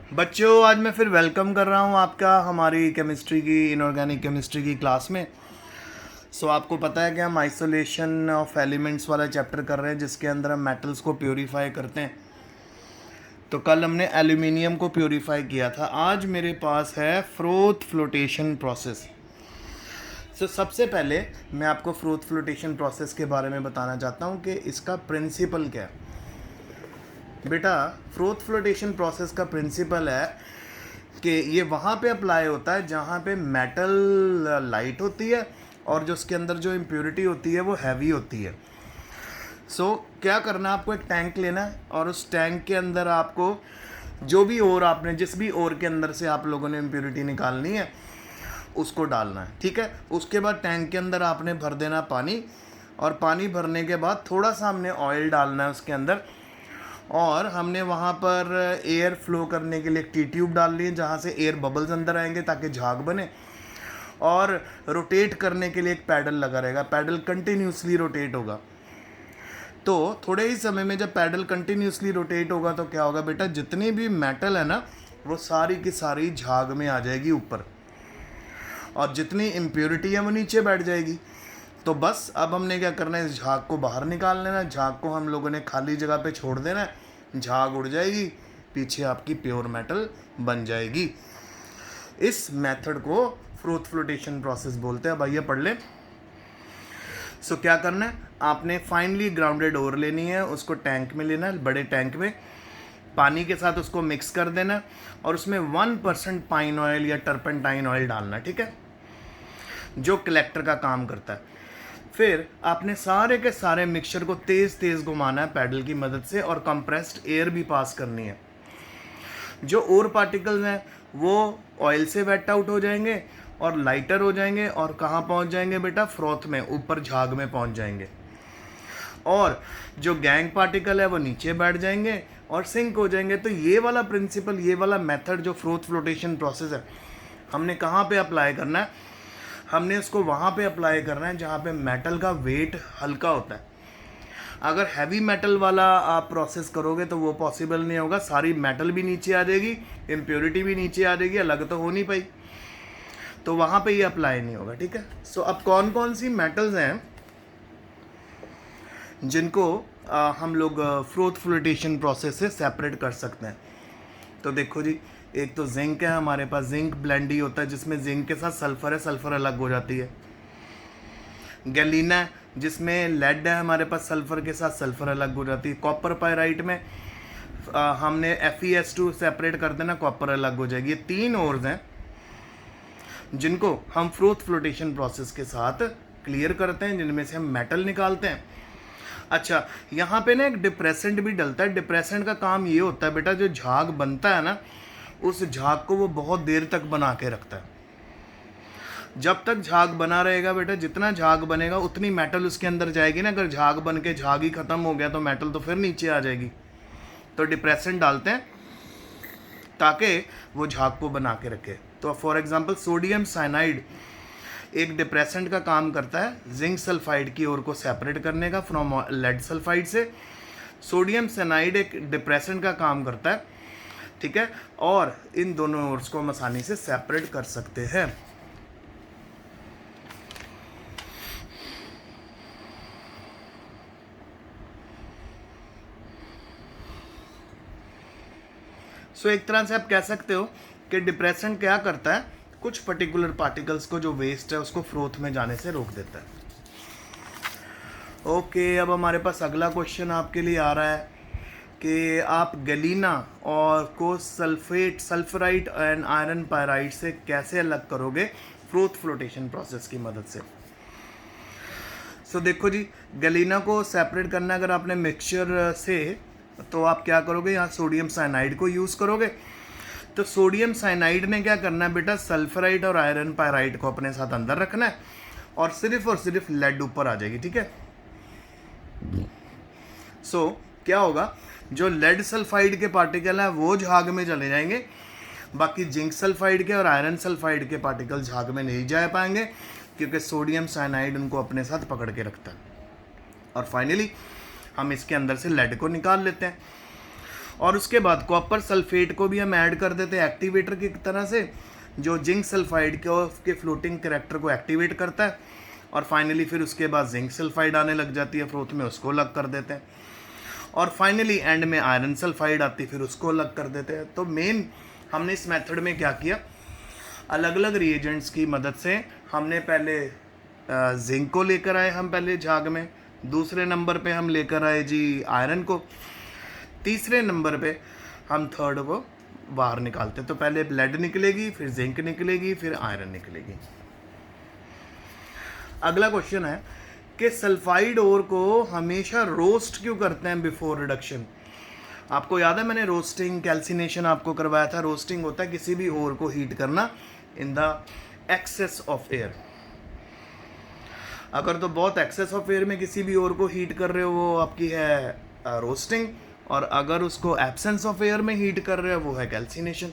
बच्चों, आज मैं फिर वेलकम कर रहा हूँ आपका हमारी केमिस्ट्री की इनऑर्गेनिक केमिस्ट्री की क्लास में। आपको पता है कि हम आइसोलेशन ऑफ एलिमेंट्स वाला चैप्टर कर रहे हैं जिसके अंदर हम मेटल्स को प्योरीफाई करते हैं। तो कल हमने एल्यूमिनियम को प्योरीफाई किया था। आज मेरे पास है फ्रोथ फ्लोटेशन प्रोसेस। सबसे पहले मैं आपको फ्रोथ फ्लोटेशन प्रोसेस के बारे में बताना चाहता हूँ कि इसका प्रिंसिपल क्या है। बेटा, फ्रोथ फ्लोटेशन प्रोसेस का प्रिंसिपल है कि ये वहाँ पे अप्लाई होता है जहाँ पे मेटल लाइट होती है और जो उसके अंदर जो इम्प्योरिटी होती है वो हैवी होती है। क्या करना है, आपको एक टैंक लेना है और उस टैंक के अंदर आपको जो भी ओर आपने जिस भी ओर के अंदर से आप लोगों ने इम्प्योरिटी निकालनी है उसको डालना है। ठीक है, उसके बाद टैंक के अंदर आपने भर देना पानी, और पानी भरने के बाद थोड़ा सा हमने ऑयल डालना है उसके अंदर, और हमने वहाँ पर एयर फ्लो करने के लिए एक टी ट्यूब डाल ली है जहाँ से एयर बबल्स अंदर आएंगे ताकि झाग बने, और रोटेट करने के लिए एक पैडल लगा रहेगा। पैडल कंटिन्यूसली रोटेट होगा। तो थोड़े ही समय में जब पैडल कंटिन्यूसली रोटेट होगा तो क्या होगा बेटा, जितनी भी मेटल है ना वो सारी की सारी झाग में आ जाएगी ऊपर, और जितनी इम्प्योरिटी है वो नीचे बैठ जाएगी। तो बस अब हमने क्या करना है, इस झाग को बाहर निकाल लेना। झाग को हम लोगों ने खाली जगह पे छोड़ देना है, झाग उड़ जाएगी, पीछे आपकी प्योर मेटल बन जाएगी। इस मेथड को फ्रोथ फ्लोटेशन प्रोसेस बोलते हैं। भैया पढ़ ले। क्या करना है, आपने फाइनली ग्राउंडेड ओर लेनी है, उसको टैंक में लेना है, बड़े टैंक में पानी के साथ उसको मिक्स कर देना, और उसमें 1% पाइन ऑयल या टर्पेंटाइन ऑयल डालना। ठीक है, जो कलेक्टर का काम करता है। फिर आपने सारे के सारे मिक्सचर को तेज़ तेज़ घुमाना है पैडल की मदद से, और कंप्रेस्ड एयर भी पास करनी है। जो और पार्टिकल्स हैं वो ऑयल से वेट आउट हो जाएंगे और लाइटर हो जाएंगे, और कहाँ पहुंच जाएंगे बेटा, फ्रोथ में, ऊपर झाग में पहुंच जाएंगे। और जो गैंग पार्टिकल है वो नीचे बैठ जाएंगे और सिंक हो जाएंगे। तो ये वाला प्रिंसिपल, ये वाला मेथड जो फ्रोथ फ्लोटेशन प्रोसेस है, हमने कहाँ पे अप्लाई करना है, हमने इसको वहाँ पे अप्लाई करना है जहाँ पे मेटल का वेट हल्का होता है। अगर हैवी मेटल वाला आप प्रोसेस करोगे तो वो पॉसिबल नहीं होगा, सारी मेटल भी नीचे आ जाएगी, इम्प्योरिटी भी नीचे आ जाएगी, अलग तो हो नहीं पाई, तो वहाँ पे ये अप्लाई नहीं होगा। ठीक है, अब कौन कौन सी मेटल्स हैं जिनको हम लोग फ्रोथ फ्लोटेशन प्रोसेस से सेपरेट कर सकते हैं। तो देखो जी, एक तो जिंक है हमारे पास, जिंक ब्लेंड ही होता है जिसमें जिंक के साथ सल्फर है, सल्फर अलग हो जाती है। गैलीना है जिसमें लेड है हमारे पास, सल्फर के साथ सल्फर अलग हो जाती है। कॉपर पायराइट में हमने FeS2 सेपरेट कर देना, कॉपर अलग हो जाएगी। ये 3 ओर्स हैं जिनको हम फ्रोथ फ्लोटेशन प्रोसेस के साथ क्लियर करते हैं, जिनमें से हम मेटल निकालते हैं। अच्छा, यहाँ पे ना एक डिप्रेसेंट भी डलता है। डिप्रेसेंट का काम ये होता है बेटा, जो झाग बनता है ना उस झाग को वो बहुत देर तक बना के रखता है। जब तक झाग बना रहेगा बेटा, जितना झाग बनेगा उतनी मेटल उसके अंदर जाएगी ना। अगर झाग बन के झाग ही खत्म हो गया तो मेटल तो फिर नीचे आ जाएगी। तो डिप्रेसेंट डालते हैं ताकि वो झाग को बना के रखे। तो फॉर एग्जांपल सोडियम साइनाइड एक डिप्रेसेंट का काम करता है, जिंक सल्फाइड की ओर को सेपरेट करने का फ्रॉम लेड सल्फाइड से। सोडियम साइनाइड एक डिप्रेसेंट का काम करता है, ठीक है, और इन दोनों ओर्स को हम आसानी से सेपरेट कर सकते हैं। एक तरह से आप कह सकते हो कि डिप्रेसेंट क्या करता है, कुछ पर्टिकुलर पार्टिकल्स को जो वेस्ट है उसको फ्रोथ में जाने से रोक देता है। ओके, अब हमारे पास अगला क्वेश्चन आपके लिए आ रहा है कि आप गैलीना और को सल्फराइट एंड आयरन पायराइट से कैसे अलग करोगे फ्रोथ फ्लोटेशन प्रोसेस की मदद से। देखो जी, गैलीना को सेपरेट करना अगर आपने मिक्सचर से, तो आप क्या करोगे, यहाँ सोडियम साइनाइड को यूज़ करोगे। तो सोडियम साइनाइड ने क्या करना है बेटा, सल्फराइट और आयरन पायराइट को अपने साथ अंदर रखना है, और सिर्फ लेड ऊपर आ जाएगी। ठीक है, क्या होगा, जो लेड सल्फाइड के पार्टिकल हैं वो झाग में चले जाएंगे, बाकी जिंक सल्फाइड के और आयरन सल्फाइड के पार्टिकल झाग में नहीं जा पाएंगे क्योंकि सोडियम साइनाइड उनको अपने साथ पकड़ के रखता है। और फाइनली हम इसके अंदर से लेड को निकाल लेते हैं। और उसके बाद कॉपर सल्फेट को भी हम ऐड कर देते हैं एक्टिवेटर की तरह से, जो जिंक सल्फाइड के फ्लोटिंग करैक्टर को एक्टिवेट करता है। और फाइनली फिर उसके बाद जिंक सल्फाइड आने लग जाती है फ्रोथ में, उसको अलग कर देते हैं। और फाइनली एंड में आयरन सल्फाइड आती है, फिर उसको अलग कर देते हैं। तो मेन हमने इस मेथड में क्या किया, अलग अलग रिएजेंट्स की मदद से हमने पहले जिंक को लेकर आए हम पहले झाग में, दूसरे नंबर पे हम लेकर आए जी आयरन को, तीसरे नंबर पे हम थर्ड को बाहर निकालते। तो पहले लेड निकलेगी, फिर जिंक निकलेगी, फिर आयरन निकलेगी। अगला क्वेश्चन है कि सल्फाइड ओर को हमेशा रोस्ट क्यों करते हैं बिफोर रिडक्शन। आपको याद है मैंने रोस्टिंग कैल्सिनेशन आपको करवाया था। रोस्टिंग होता है किसी भी ओर को हीट करना in the excess of air. अगर तो बहुत एक्सेस ऑफ एयर में किसी भी ओर को हीट कर रहे हो वो आपकी है रोस्टिंग, और अगर उसको एब्सेंस ऑफ एयर में हीट कर रहे हो वो है कैल्सिनेशन।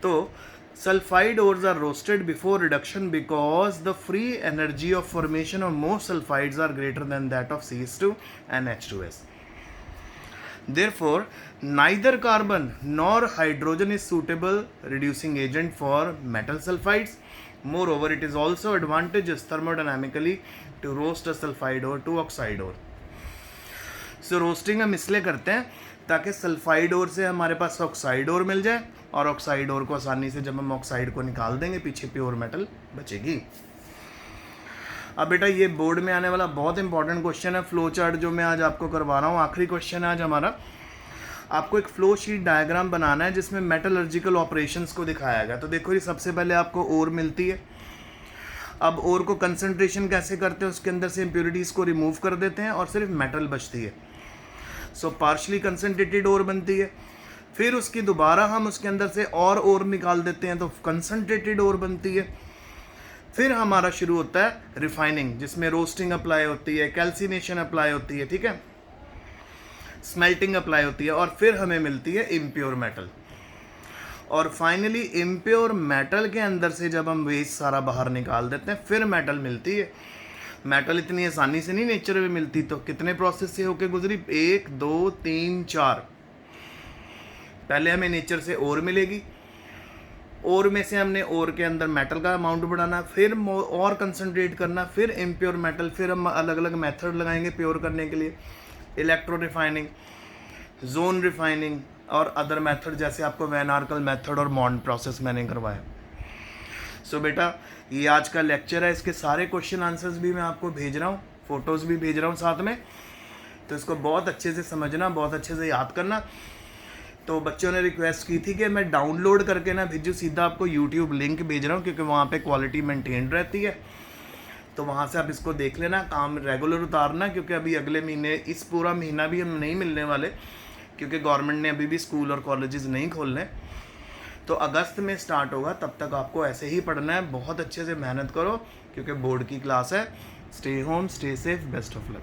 तो sulfide ores are roasted before reduction because the free energy of formation of most sulfides are greater than that of CS2 and H2S. Therefore, neither carbon nor hydrogen is suitable reducing agent for metal sulfides. Moreover, it is also advantageous thermodynamically to roast a sulfide ore to oxide ore. So roasting हम इसलिए करते हैं ताकि sulphide ओर से हमारे पास oxide ओर मिल जाए, और oxide ओर को आसानी से जब हम ऑक्साइड को निकाल देंगे पीछे प्योर मेटल बचेगी। अब बेटा ये बोर्ड में आने वाला बहुत इंपॉर्टेंट क्वेश्चन है, फ्लो चार्ट जो मैं आज आपको करवा रहा हूँ। आखिरी क्वेश्चन है आज हमारा। आपको एक फ्लो शीट डायग्राम बनाना है जिसमें मेटलर्जिकल ऑपरेशंस को दिखाया गया। तो देखो ये सबसे पहले आपको ओर मिलती है। अब ओर को कंसंट्रेशन कैसे करते हैं, उसके अंदर से इम्प्योरिटीज़ को रिमूव कर देते हैं और सिर्फ मेटल बचती है। सो पार्शली कंसनट्रेटेड ओर बनती है। फिर उसकी दोबारा हम उसके अंदर से और ओर निकाल देते हैं तो कंसनट्रेटेड ओर बनती है। फिर हमारा शुरू होता है रिफाइनिंग, जिसमें रोस्टिंग अप्लाई होती है, कैल्सिनेशन अप्लाई होती है, ठीक है, स्मेल्टिंग अप्लाई होती है, और फिर हमें मिलती है इम्प्योर मेटल। और फाइनली इम्प्योर मेटल के अंदर से जब हम वेस्ट सारा बाहर निकाल देते हैं फिर मेटल मिलती है। मेटल इतनी आसानी से नहीं नेचर में मिलती, तो कितने प्रोसेस से होके गुजरी, 1 2 3 4। पहले हमें नेचर से ओर मिलेगी, ओर में से हमने ओर के अंदर मेटल का अमाउंट बढ़ाना, फिर और कंसंट्रेट करना, फिर इम्प्योर मेटल। फिर हम अलग अलग मेथड लगाएंगे प्योर करने के लिए, इलेक्ट्रो रिफाइनिंग, जोन रिफाइनिंग और अदर मेथड जैसे आपको वैन आर्कल मेथड और मॉन्ड प्रोसेस मैंने करवाया। सो बेटा ये आज का लेक्चर है, इसके सारे क्वेश्चन आंसर्स भी मैं आपको भेज रहा हूँ, फोटोज़ भी भेज रहा हूँ साथ में। तो इसको बहुत अच्छे से समझना, बहुत अच्छे से याद करना। तो बच्चों ने रिक्वेस्ट की थी कि मैं डाउनलोड करके ना भेजूँ, सीधा आपको यूट्यूब लिंक भेज रहा हूँ क्योंकि वहाँ पे क्वालिटी मेंटेन रहती है। तो वहाँ से आप इसको देख लेना, काम रेगुलर उतारना, क्योंकि अभी अगले महीने इस पूरा महीना भी हम नहीं मिलने वाले क्योंकि गवर्नमेंट ने अभी भी स्कूल और कॉलेजेस नहीं खोलने। तो अगस्त में स्टार्ट होगा, तब तक आपको ऐसे ही पढ़ना है। बहुत अच्छे से मेहनत करो क्योंकि बोर्ड की क्लास है। Stay home, stay safe, best of luck.